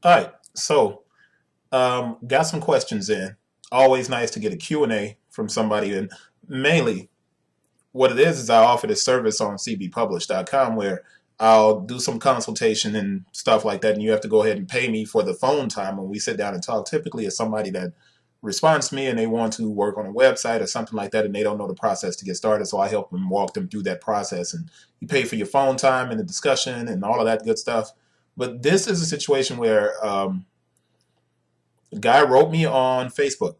All right, so got some questions in. Always nice to get a Q&A from somebody, and mainly what it is I offer this service on cbpublish.com where I'll do some consultation and stuff like that, and you have to go ahead and pay me for the phone time when we sit down and talk. Typically, it's somebody that responds to me and they want to work on a website or something like that, and they don't know the process to get started, so I help them walk them through that process. And you pay for your phone time and the discussion and all of that good stuff. But this is a situation where a guy wrote me on Facebook,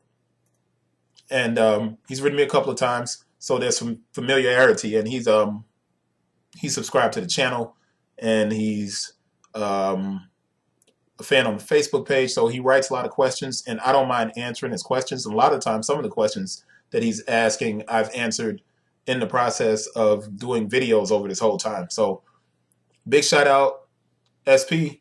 and he's written me a couple of times, so there's some familiarity. And he's subscribed to the channel, and he's a fan on the Facebook page. So he writes a lot of questions, and I don't mind answering his questions. And a lot of times, some of the questions that he's asking, I've answered in the process of doing videos over this whole time. So big shout out, SP.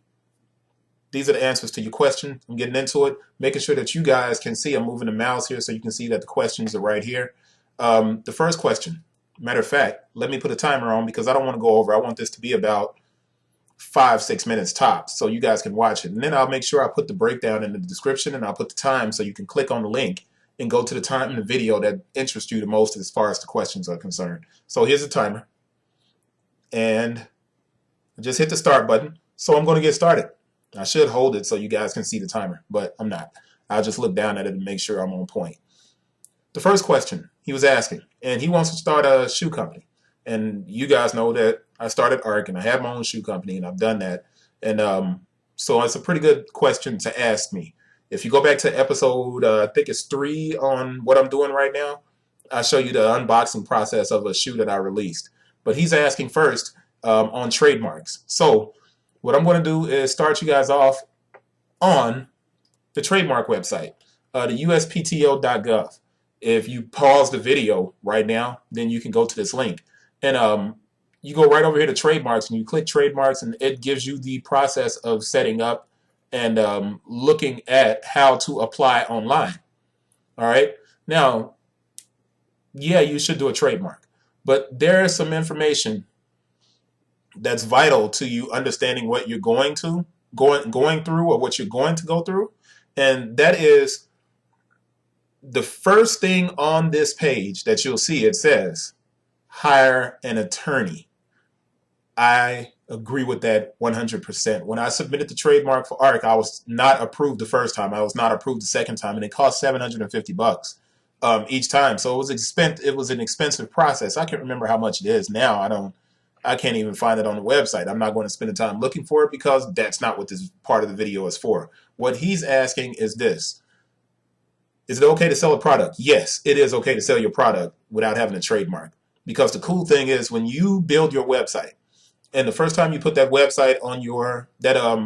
These are the answers to your question. I'm getting into it, making sure that you guys can see. I'm moving the mouse here so you can see that the questions are right here. The first question, matter of fact, let me put a timer on because I don't want to go over. I want this to be about 5-6 minutes tops so you guys can watch it. And then I'll make sure I put the breakdown in the description, and I'll put the time so you can click on the link and go to the time in the video that interests you the most as far as the questions are concerned. So here's the timer. And I just hit the start button. So I'm going to get started. I should hold it so you guys can see the timer, but I'm not. I'll just look down at it and make sure I'm on point. The first question he was asking, and he wants to start a shoe company. And you guys know that I started ARC and I have my own shoe company, and I've done that. And so it's a pretty good question to ask me. If you go back to episode, I think it's 3 on what I'm doing right now, I show you the unboxing process of a shoe that I released. But he's asking first on trademarks. So what I'm going to do is start you guys off on the trademark website, the uspto.gov. If you pause the video right now, then you can go to this link. And you go right over here to trademarks, and you click trademarks, and it gives you the process of setting up and looking at how to apply online. All right. Now, yeah, you should do a trademark, but there is some information that's vital to you understanding what you're going through or what you're going to go through. And that is the first thing on this page that you'll see. It says hire an attorney. I agree with that 100%. When I submitted the trademark for ARC, I was not approved the first time. I was not approved the second time, and it cost $750 each time. So it was an expensive process. I can't remember how much it is now. I can't even find it on the website. I'm not going to spend the time looking for it because that's not what this part of the video is for. What he's asking is this. Is it okay to sell a product? Yes, it is okay to sell your product without having a trademark. Because the cool thing is when you build your website, and the first time you put that website on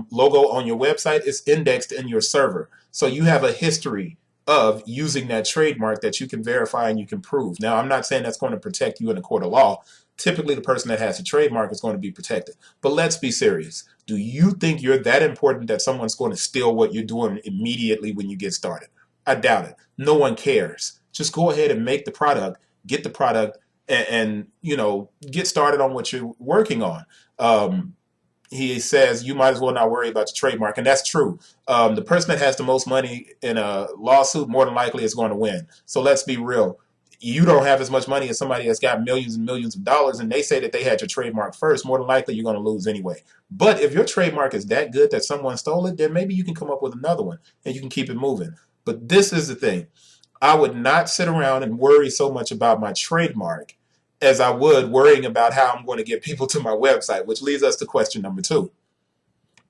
logo on your website, it's indexed in your server. So you have a history of using that trademark that you can verify and you can prove. Now, I'm not saying that's going to protect you in a court of law. Typically, the person that has a trademark is going to be protected. But let's be serious. Do you think you're that important that someone's going to steal what you're doing immediately when you get started? I doubt it. No one cares. Just go ahead and make the product, get the product, and get started on what you're working on. He says you might as well not worry about your trademark, and that's true. The person that has the most money in a lawsuit more than likely is going to win. So let's be real. You don't have as much money as somebody that's got millions and millions of dollars, and they say that they had your trademark first. More than likely, you're going to lose anyway. But if your trademark is that good that someone stole it, then maybe you can come up with another one, and you can keep it moving. But this is the thing. I would not sit around and worry so much about my trademark as I would worrying about how I'm going to get people to my website, which leads us to question number 2.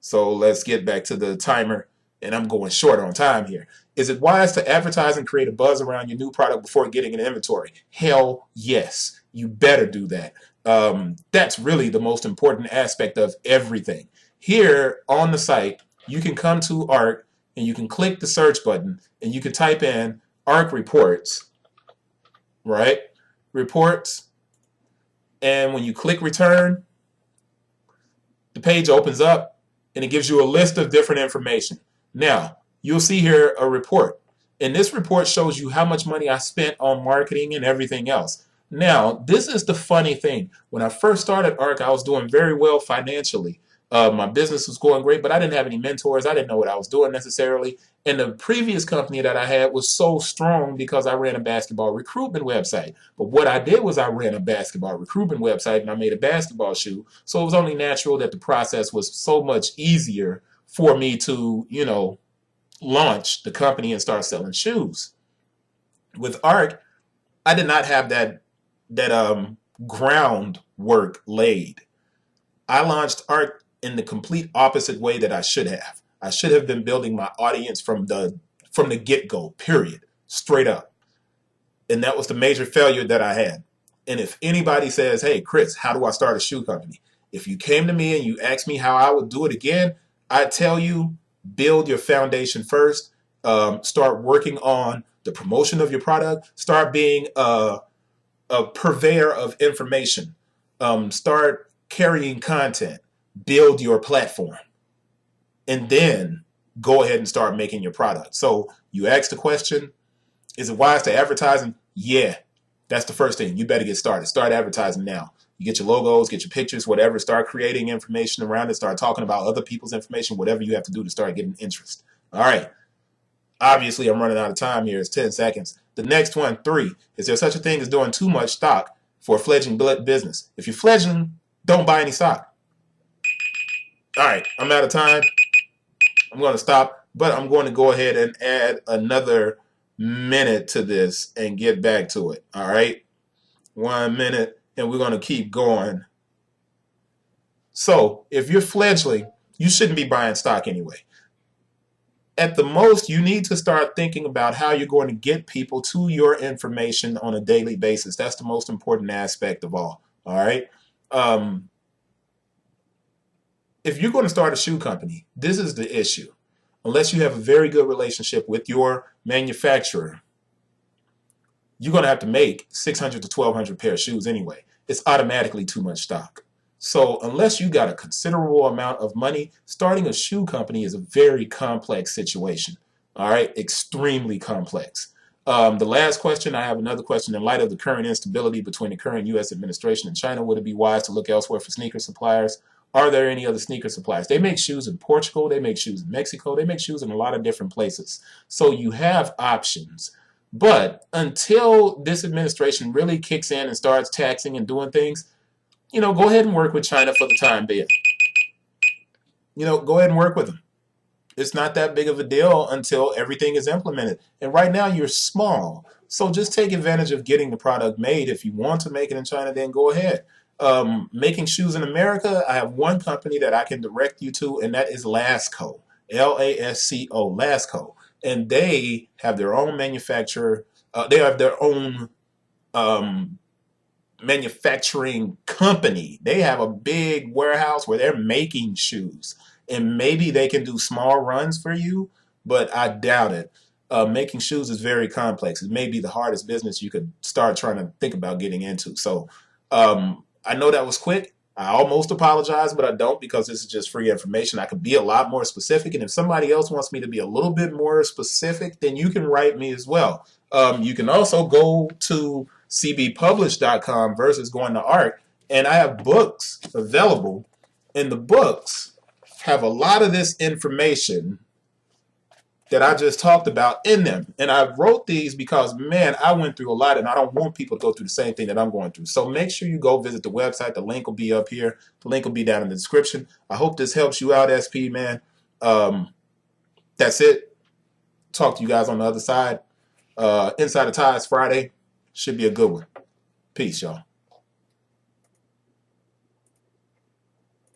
So let's get back to the timer, and I'm going short on time here. Is it wise to advertise and create a buzz around your new product before getting an inventory? Hell yes. You better do that. That's really the most important aspect of everything. Here on the site, you can come to ARC, and you can click the search button, and you can type in ARC reports, right? Reports. And when you click return, the page opens up and it gives you a list of different information. Now, you'll see here a report. And this report shows you how much money I spent on marketing and everything else. Now, this is the funny thing. When I first started ARC, I was doing very well financially. My business was going great, but I didn't have any mentors. I didn't know what I was doing necessarily. And the previous company that I had was so strong because I ran a basketball recruitment website. But what I did was I ran a basketball recruitment website and I made a basketball shoe. So it was only natural that the process was so much easier for me to, launch the company and start selling shoes. With art, I did not have that groundwork laid. I launched art in the complete opposite way that I should have. I should have been building my audience from the get-go, period, straight up. And that was the major failure that I had. And if anybody says, hey, Chris, how do I start a shoe company? If you came to me and you asked me how I would do it again, I'd tell you, build your foundation first. Start working on the promotion of your product. Start being a purveyor of information. Start carrying content. Build your platform. And then go ahead and start making your product. So you asked the question, is it wise to advertise? Yeah, that's the first thing. You better get started. Start advertising now. You get your logos, get your pictures, whatever. Start creating information around it. Start talking about other people's information, whatever you have to do to start getting interest. All right. Obviously, I'm running out of time here. It's 10 seconds. The next one, 3. Is there such a thing as doing too much stock for a fledgling business? If you're fledgling, don't buy any stock. All right. I'm out of time. I'm going to stop, but I'm going to go ahead and add another minute to this and get back to it. All right. 1 minute, and we're going to keep going. So if you're fledgling, you shouldn't be buying stock anyway. At the most, you need to start thinking about how you're going to get people to your information on a daily basis. That's the most important aspect of all. All right. If you're going to start a shoe company, this is the issue. Unless you have a very good relationship with your manufacturer, you're going to have to make 600 to 1,200 pair of shoes anyway. It's automatically too much stock. So unless you got a considerable amount of money, starting a shoe company is a very complex situation. All right, extremely complex. The last question, I have another question. In light of the current instability between the current U.S. administration and China, would it be wise to look elsewhere for sneaker suppliers? Are there any other sneaker suppliers? They make shoes in Portugal. They make shoes in Mexico. They make shoes in a lot of different places. So you have options. But until this administration really kicks in and starts taxing and doing things, go ahead and work with China for the time being. Go ahead and work with them. It's not that big of a deal until everything is implemented. And right now you're small. So just take advantage of getting the product made. If you want to make it in China, then go ahead. Making shoes in America, I have one company that I can direct you to, and that is Lasco. Lasco, Lasco. And they have their own manufacturer. They have their own manufacturing company. They have a big warehouse where they're making shoes. And maybe they can do small runs for you, but I doubt it. Making shoes is very complex. It may be the hardest business you could start trying to think about getting into. So I know that was quick. I almost apologize, but I don't, because this is just free information. I could be a lot more specific, and if somebody else wants me to be a little bit more specific, then you can write me as well. You can also go to cbpublish.com versus going to ARC, and I have books available, and the books have a lot of this information that I just talked about in them. And I wrote these because, man, I went through a lot, and I don't want people to go through the same thing that I'm going through. So make sure you go visit the website. The link will be up here. The link will be down in the description. I hope this helps you out, SP, man. That's it. Talk to you guys on the other side. Inside of Ties Friday should be a good one. Peace, y'all.